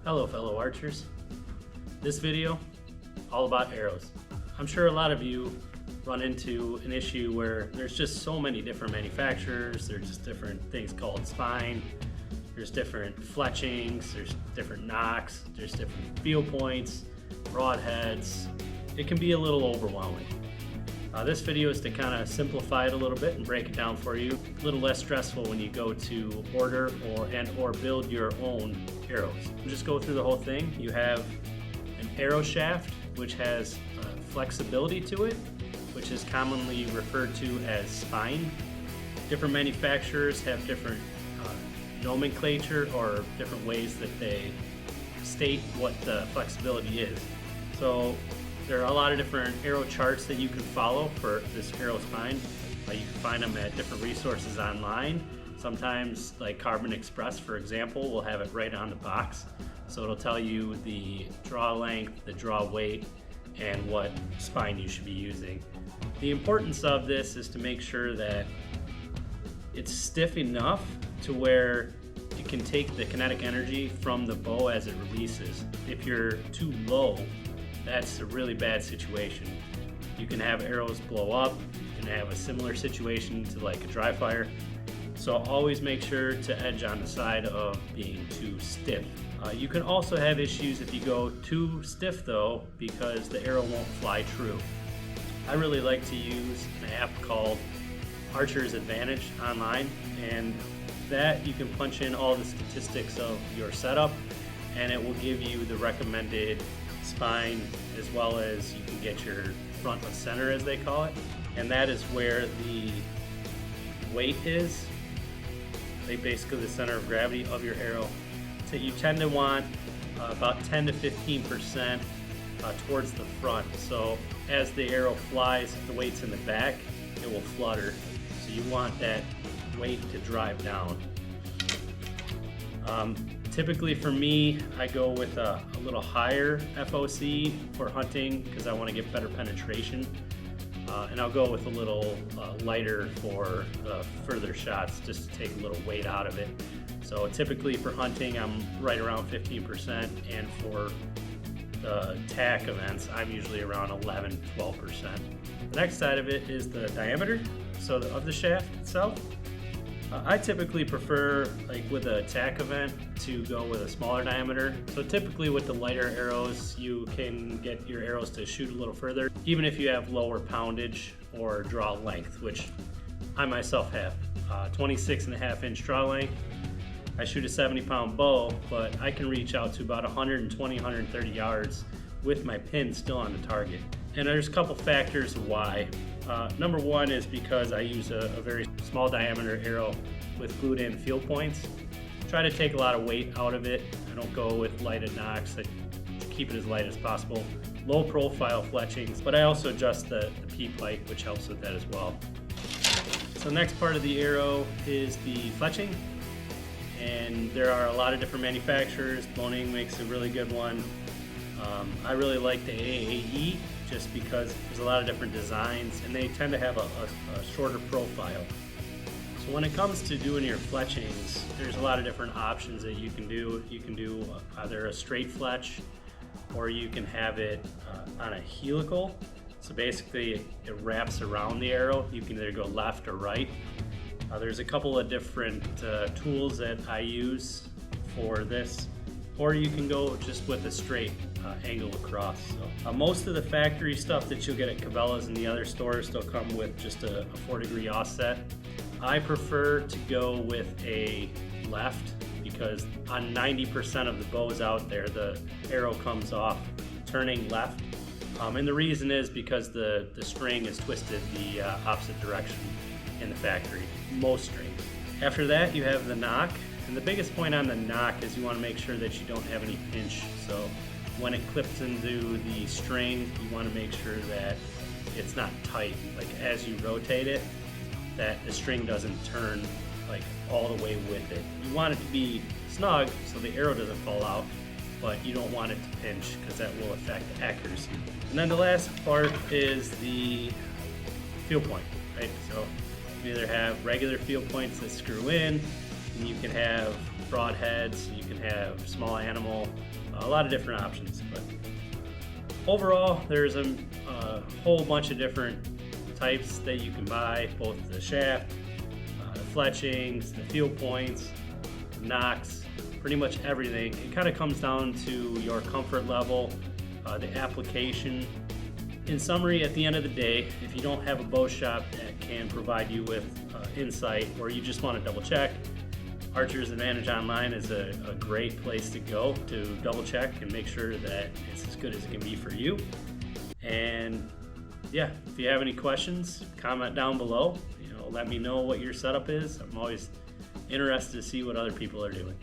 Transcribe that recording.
Hello fellow archers. This video, all about arrows. I'm sure a lot of you run into an issue where there's just so many different manufacturers, there's just different things called spine, there's different fletchings, there's different nocks, there's different field points, broadheads. It can be a little overwhelming. This video is to kind of simplify it a little bit and break it down for you. A little less stressful when you go to order or build your own arrows. We'll just go through the whole thing. You have an arrow shaft, which has flexibility to it, which is commonly referred to as spine. Different manufacturers have different nomenclature or different ways that they state what the flexibility is. So there are a lot of different arrow charts that you can follow for this arrow spine. You can find them at different resources online. Sometimes, like Carbon Express, for example, will have it right on the box. So it'll tell you the draw length, the draw weight, and what spine you should be using. The importance of this is to make sure that it's stiff enough to where it can take the kinetic energy from the bow as it releases. If you're too low, that's a really bad situation. You can have arrows blow up, you can have a similar situation to like a dry fire. So always make sure to edge on the side of being too stiff. You can also have issues if you go too stiff though, because the arrow won't fly true. I really like to use an app called Archer's Advantage online, and that you can punch in all the statistics of your setup and it will give you the recommended spine, as well as you can get your front of center, as they call it, and that is where the weight is, like basically the center of gravity of your arrow. So you tend to want about 10 to 15% towards the front. So as the arrow flies, if the weight's in the back, it will flutter. So you want that weight to drive down. Typically for me, I go with a little higher FOC for hunting because I want to get better penetration. And I'll go with a little lighter for further shots, just to take a little weight out of it. So typically for hunting, I'm right around 15%, and for the tack events, I'm usually around 11, 12%. The next side of it is the diameter, so of the shaft itself. I typically prefer, like with a tack event, to go with a smaller diameter. So typically with the lighter arrows, you can get your arrows to shoot a little further, even if you have lower poundage or draw length, which I myself have. 26.5-inch draw length. I shoot a 70-pound bow, but I can reach out to about 120, 130 yards with my pin still on the target. And there's a couple factors why. Number one is because I use a very small diameter arrow with glued in field points. Try to take a lot of weight out of it. I don't go with lighted nocks. I keep it as light as possible. Low profile fletchings, but I also adjust the peep height, which helps with that as well. So next part of the arrow is the fletching. And there are a lot of different manufacturers. Boning makes a really good one. I really like the AAE just because there's a lot of different designs and they tend to have a shorter profile. So when it comes to doing your fletchings, there's a lot of different options that you can do. You can do either a straight fletch, or you can have it on a helical. So basically it wraps around the arrow. You can either go left or right. There's a couple of different tools that I use for this, or you can go just with a straight angle across. So, most of the factory stuff that you'll get at Cabela's and the other stores, they'll come with just a 4-degree offset. I prefer to go with a left because on 90% of the bows out there, the arrow comes off turning left. And the reason is because the string is twisted the opposite direction in the factory, most strings. After that, you have the knock, and the biggest point on the knock is you want to make sure that you don't have any pinch. So when it clips into the string, you want to make sure that it's not tight. Like as you rotate it, that the string doesn't turn like all the way with it. You want it to be snug so the arrow doesn't fall out, but you don't want it to pinch because that will affect accuracy. And then the last part is the field point, right? So you either have regular field points that screw in, and you can have broadheads, you can have small animal, a lot of different options. But overall, there's a whole bunch of different types that you can buy, both the shaft, the fletchings, the field points, the Nocks, pretty much everything. It kind of comes down to your comfort level, the application. In summary, at the end of the day, if you don't have a bow shop that can provide you with insight, or you just want to double check, Archer's Advantage Online is a great place to go to double check and make sure that it's as good as it can be for you. And yeah, if you have any questions, comment down below. Let me know what your setup is. I'm always interested to see what other people are doing.